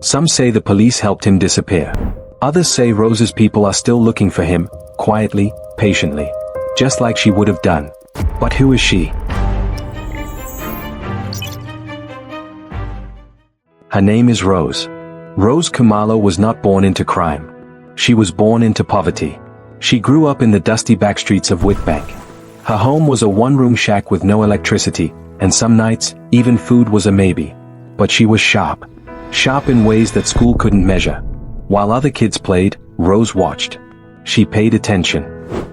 Some say the police helped him disappear. Others say Rose's people are still looking for him, quietly, patiently. Just like she would have done. But who is she? Her name is Rose. Rose Khumalo was not born into crime. She was born into poverty. She grew up in the dusty backstreets of Witbank. Her home was a one-room shack with no electricity, and some nights, even food was a maybe. But she was sharp. Sharp in ways that school couldn't measure. While other kids played, Rose watched. She paid attention.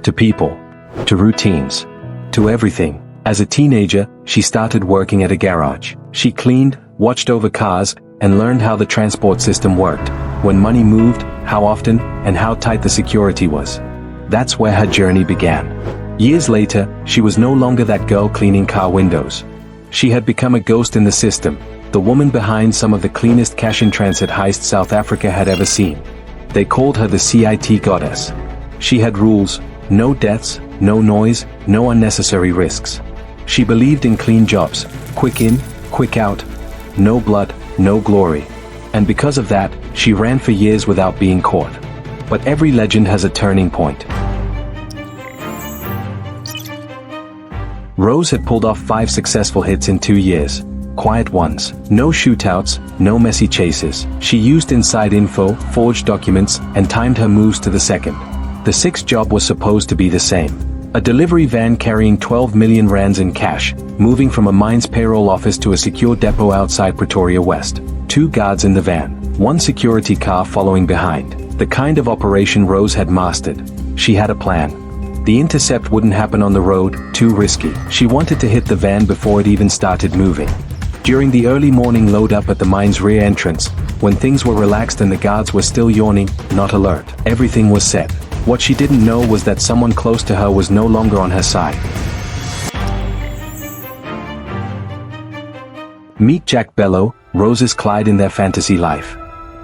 To people. To routines. To everything. As a teenager, she started working at a garage. She cleaned, watched over cars, and learned how the transport system worked, when money moved, how often, and how tight the security was. That's where her journey began. Years later, she was no longer that girl cleaning car windows. She had become a ghost in the system, the woman behind some of the cleanest cash-in-transit heists South Africa had ever seen. They called her the CIT goddess. She had rules: no deaths, no noise, no unnecessary risks. She believed in clean jobs, quick in, quick out, no blood, no glory. And because of that, she ran for years without being caught. But every legend has a turning point. Rose had pulled off 5 successful hits in 2 years. Quiet ones, no shootouts, no messy chases. She used inside info, forged documents, and timed her moves to the second. The 6th job was supposed to be the same. A delivery van carrying 12 million rands in cash, moving from a mines payroll office to a secure depot outside Pretoria West. 2 guards in the van, 1 security car following behind. The kind of operation Rose had mastered. She had a plan. The intercept wouldn't happen on the road, too risky. She wanted to hit the van before it even started moving. During the early morning load-up at the mine's rear entrance, when things were relaxed and the guards were still yawning, not alert, everything was set. What she didn't know was that someone close to her was no longer on her side. Meet Jack Bello, Rose's Clyde in their fantasy life.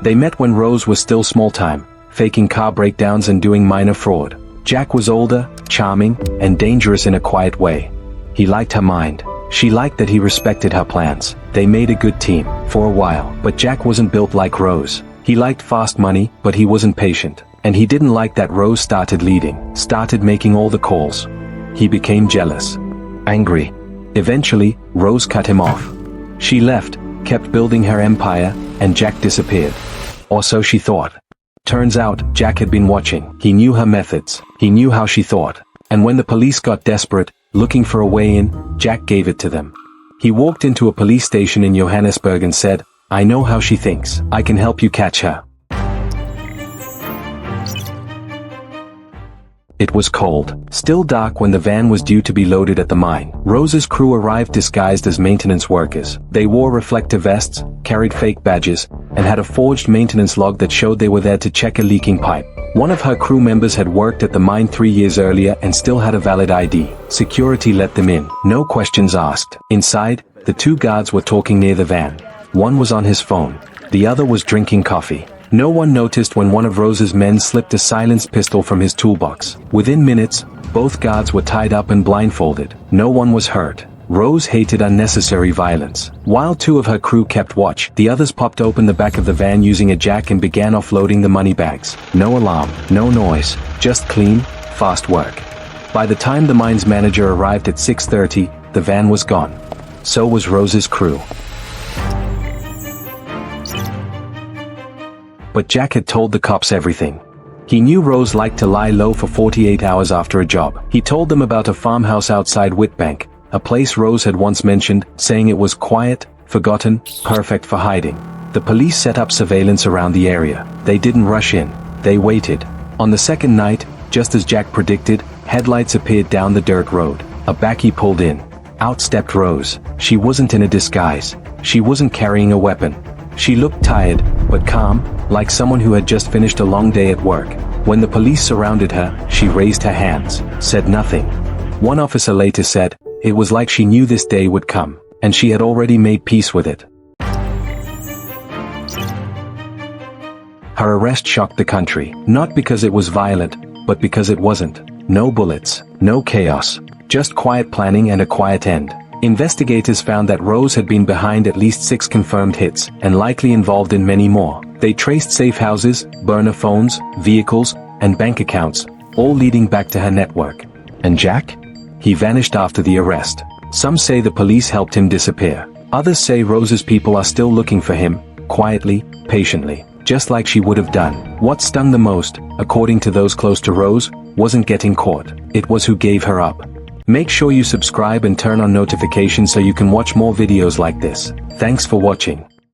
They met when Rose was still small-time, faking car breakdowns and doing minor fraud. Jack was older, charming, and dangerous in a quiet way. He liked her mind. She liked that he respected her plans. They made a good team, for a while. But Jack wasn't built like Rose. He liked fast money, but he wasn't patient. And he didn't like that Rose started leading, started making all the calls. He became jealous. Angry. Eventually, Rose cut him off. She left, kept building her empire, and Jack disappeared. Or so she thought. Turns out, Jack had been watching. He knew her methods. He knew how she thought. And when the police got desperate, looking for a way in, Jack gave it to them. He walked into a police station in Johannesburg and said, "I know how she thinks. I can help you catch her." It was cold, still dark when the van was due to be loaded at the mine. Rose's crew arrived disguised as maintenance workers. They wore reflective vests, carried fake badges, and had a forged maintenance log that showed they were there to check a leaking pipe. One of her crew members had worked at the mine 3 years earlier and still had a valid ID. Security let them in, no questions asked. Inside, the 2 guards were talking near the van. One was on his phone. The other was drinking coffee. No one noticed when one of Rose's men slipped a silenced pistol from his toolbox. Within minutes, both guards were tied up and blindfolded. No one was hurt. Rose hated unnecessary violence. While 2 of her crew kept watch, the others popped open the back of the van using a jack and began offloading the money bags. No alarm, no noise, just clean, fast work. By the time the mine's manager arrived at 6:30, the van was gone. So was Rose's crew. But Jack had told the cops everything. He knew Rose liked to lie low for 48 hours after a job. He told them about a farmhouse outside Witbank, a place Rose had once mentioned, saying it was quiet, forgotten, perfect for hiding. The police set up surveillance around the area. They didn't rush in. They waited. On the second night, just as Jack predicted, headlights appeared down the dirt road. A bakkie pulled in. Out stepped Rose. She wasn't in a disguise. She wasn't carrying a weapon. She looked tired, but calm, like someone who had just finished a long day at work. When the police surrounded her, she raised her hands, said nothing. One officer later said, it was like she knew this day would come, and she had already made peace with it. Her arrest shocked the country, not because it was violent, but because it wasn't. No bullets, no chaos, just quiet planning and a quiet end. Investigators found that Rose had been behind at least 6 confirmed hits, and likely involved in many more. They traced safe houses, burner phones, vehicles, and bank accounts, all leading back to her network. And Jack? He vanished after the arrest. Some say the police helped him disappear. Others say Rose's people are still looking for him, quietly, patiently, just like she would have done. What stung the most, according to those close to Rose, wasn't getting caught. It was who gave her up. Make sure you subscribe and turn on notifications so you can watch more videos like this. Thanks for watching.